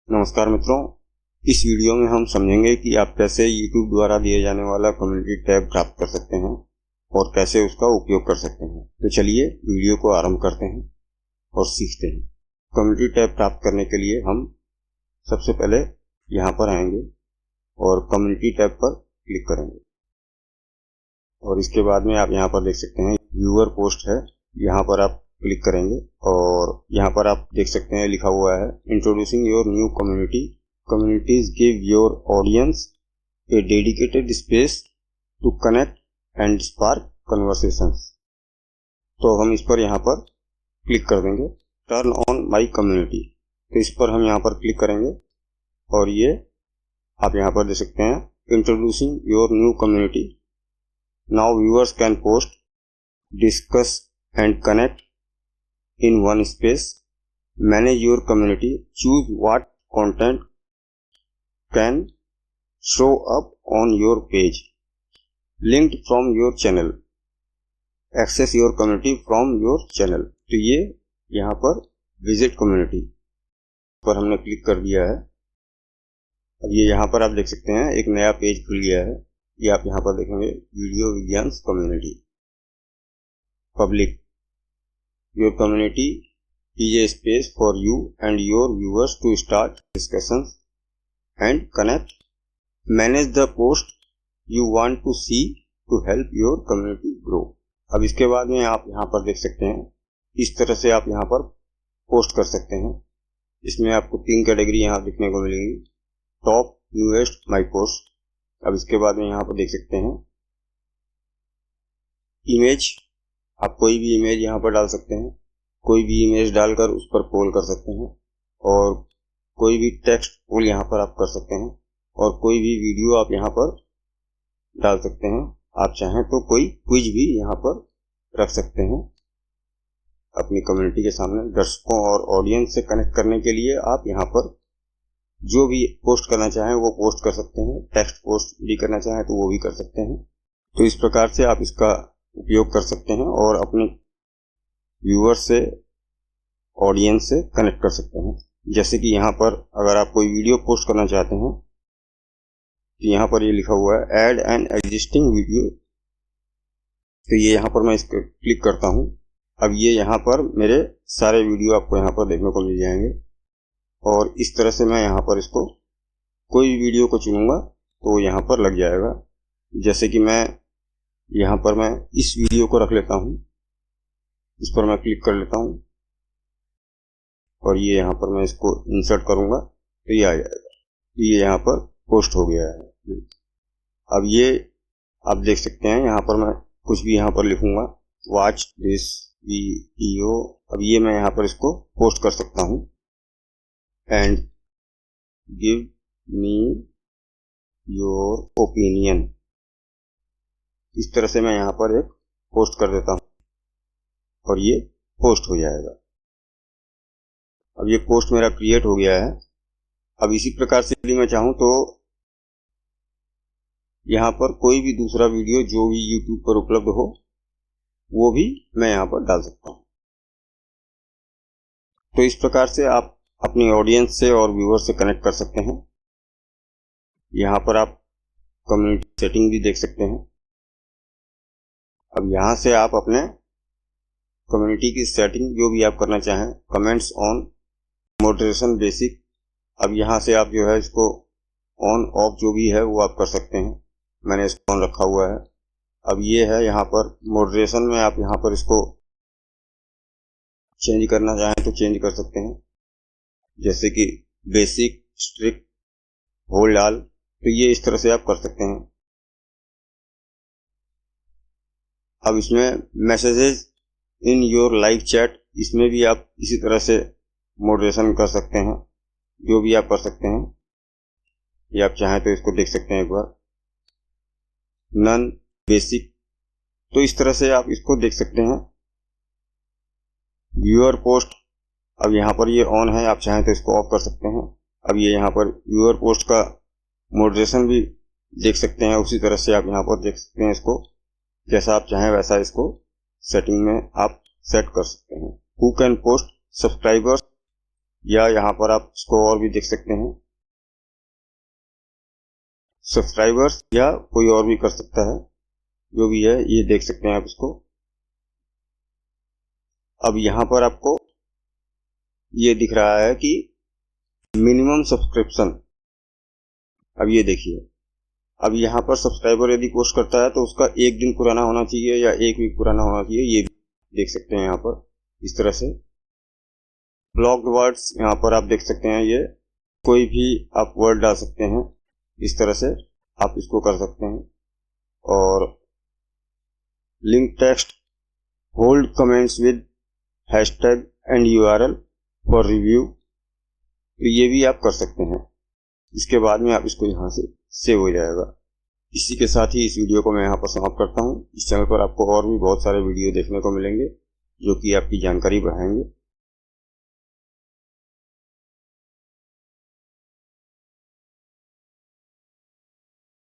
नमस्कार मित्रों, इस वीडियो में हम समझेंगे कि आप कैसे YouTube द्वारा दिए जाने वाला कम्युनिटी टैब प्राप्त कर सकते हैं और कैसे उसका उपयोग कर सकते हैं। तो चलिए वीडियो को आरंभ करते हैं और सीखते हैं। कम्युनिटी टैब प्राप्त करने के लिए हम सबसे पहले यहाँ पर आएंगे और कम्युनिटी टैब पर क्लिक करेंगे और इसके बाद में आप यहाँ पर देख सकते हैं व्यूअर पोस्ट है, यहाँ पर आप क्लिक करेंगे और यहाँ पर आप देख सकते हैं लिखा हुआ है introducing your new community, communities give your audience a dedicated space to connect and spark conversations. तो हम इस पर यहाँ पर क्लिक कर देंगे, टर्न ऑन माई कम्युनिटी। तो इस पर हम यहाँ पर क्लिक करेंगे और ये आप यहाँ पर देख सकते हैं introducing your new community, now viewers can post, discuss and connect in one space, manage your community, choose what content can show up on your page, linked from your channel, access your community from your channel। तो ये यहाँ पर visit community पर हमने click कर दिया है। अब ये यहाँ पर आप देख सकते हैं एक नया पेज खुल गया है। ये आप यहाँ पर देखेंगे वीडियो विज्ञान community public. Your community is a space for you and your viewers to start discussions and connect. Manage the post you want to see to help your community grow। अब इसके बाद में आप यहाँ पर देख सकते हैं इस तरह से आप यहाँ पर पोस्ट कर सकते हैं। इसमें आपको 3 कैटेगरी यहाँ देखने को मिलेंगी, टॉप, न्यूएस्ट, माई पोस्ट। अब इसके बाद में यहाँ पर देख सकते हैं इमेज, आप कोई भी इमेज यहाँ पर डाल सकते हैं, कोई भी इमेज डालकर उस पर पोल कर सकते हैं और कोई भी टेक्स्ट पोल यहाँ पर आप कर सकते हैं और कोई भी वीडियो आप यहाँ पर डाल सकते हैं। आप चाहें तो कोई क्विज भी यहाँ पर रख सकते हैं अपनी कम्युनिटी के सामने। दर्शकों और ऑडियंस से कनेक्ट करने के लिए आप यहाँ पर जो भी पोस्ट करना चाहें वो पोस्ट कर सकते हैं, टेक्स्ट पोस्ट भी करना चाहें तो वो भी कर सकते हैं। तो इस प्रकार से आप इसका उपयोग कर सकते हैं और अपने व्यूअर से, ऑडियंस से कनेक्ट कर सकते हैं। जैसे कि यहाँ पर अगर आप कोई वीडियो पोस्ट करना चाहते हैं तो यहाँ पर ये लिखा हुआ है ऐड एन एग्जिस्टिंग वीडियो। तो ये यहाँ पर मैं इस पर क्लिक करता हूँ। अब ये यहाँ पर मेरे सारे वीडियो आपको यहाँ पर देखने को मिल जाएंगे और इस तरह से मैं यहाँ पर इसको कोई भी वीडियो को चुनूंगा तो यहाँ पर लग जाएगा। जैसे कि मैं यहाँ पर मैं इस वीडियो को रख लेता हूँ, इस पर मैं क्लिक कर लेता हूँ और ये यहाँ पर मैं इसको इंसर्ट करूँगा तो ये आ जाएगा। ये यहाँ पर पोस्ट हो गया है। अब ये आप देख सकते हैं यहाँ पर मैं कुछ भी यहाँ पर लिखूँगा, वॉच दिस वीडियो। अब ये मैं यहाँ पर इसको पोस्ट कर सकता हूँ and give me your opinion. इस तरह से मैं यहाँ पर एक पोस्ट कर देता हूँ और ये पोस्ट हो जाएगा। अब ये पोस्ट मेरा क्रिएट हो गया है। अब इसी प्रकार से यदि मैं चाहूँ तो यहाँ पर कोई भी दूसरा वीडियो जो भी YouTube पर उपलब्ध हो वो भी मैं यहाँ पर डाल सकता हूँ। तो इस प्रकार से आप अपनी ऑडियंस से और व्यूअर से कनेक्ट कर सकते हैं। यहाँ पर आप कम्युनिटी सेटिंग भी देख सकते हैं। अब यहाँ से आप अपने कम्युनिटी की सेटिंग जो भी आप करना चाहें, कमेंट्स ऑन, मॉडरेशन बेसिक। अब यहाँ से आप जो है इसको ऑन ऑफ जो भी है वो आप कर सकते हैं। मैंने इसको ऑन रखा हुआ है। अब ये है यहाँ पर मॉडरेशन में आप यहाँ पर इसको चेंज करना चाहें तो चेंज कर सकते हैं, जैसे कि बेसिक, स्ट्रिक्ट, होल्ड ऑल। तो ये इस तरह से आप कर सकते हैं। अब इसमें messages in your live chat, इसमें भी आप इसी तरह से मॉडरेशन कर सकते हैं, जो भी आप कर सकते हैं। ये आप चाहें तो इसको देख सकते हैं एक बार। नन, बेसिक, तो इस तरह से आप इसको देख सकते हैं। व्यूअर पोस्ट, अब यहाँ पर ये ऑन है, आप चाहें तो इसको ऑफ कर सकते हैं। अब ये यहाँ पर व्यूअर पोस्ट का मॉडरेशन भी देख सकते हैं। उसी तरह से आप यहाँ पर देख सकते हैं इसको, जैसा आप चाहें वैसा इसको सेटिंग में आप सेट कर सकते हैं। हु कैन पोस्ट, सब्सक्राइबर्स, या यहाँ पर आप इसको और भी देख सकते हैं, सब्सक्राइबर्स, या कोई और भी कर सकता है, जो भी है ये देख सकते हैं आप इसको। अब यहाँ पर आपको ये दिख रहा है कि मिनिमम सब्सक्रिप्शन। अब ये देखिए, अब यहाँ पर सब्सक्राइबर यदि पोस्ट करता है तो उसका 1 दिन पुराना होना चाहिए या 1 वीक पुराना होना चाहिए, ये देख सकते हैं यहाँ पर इस तरह से। ब्लॉक्ड वर्ड्स यहाँ पर आप देख सकते हैं, ये कोई भी आप वर्ड डाल सकते हैं, इस तरह से आप इसको कर सकते हैं। और link text, hold comments with hashtag and URL for review, तो ये भी आप कर सकते हैं। इसके बाद में आप इसको यहाँ से सेव हो जाएगा। इसी के साथ ही इस वीडियो को मैं यहाँ पर समाप्त करता हूँ। इस चैनल पर आपको और भी बहुत सारे वीडियो देखने को मिलेंगे जो कि आपकी जानकारी बढ़ाएंगे।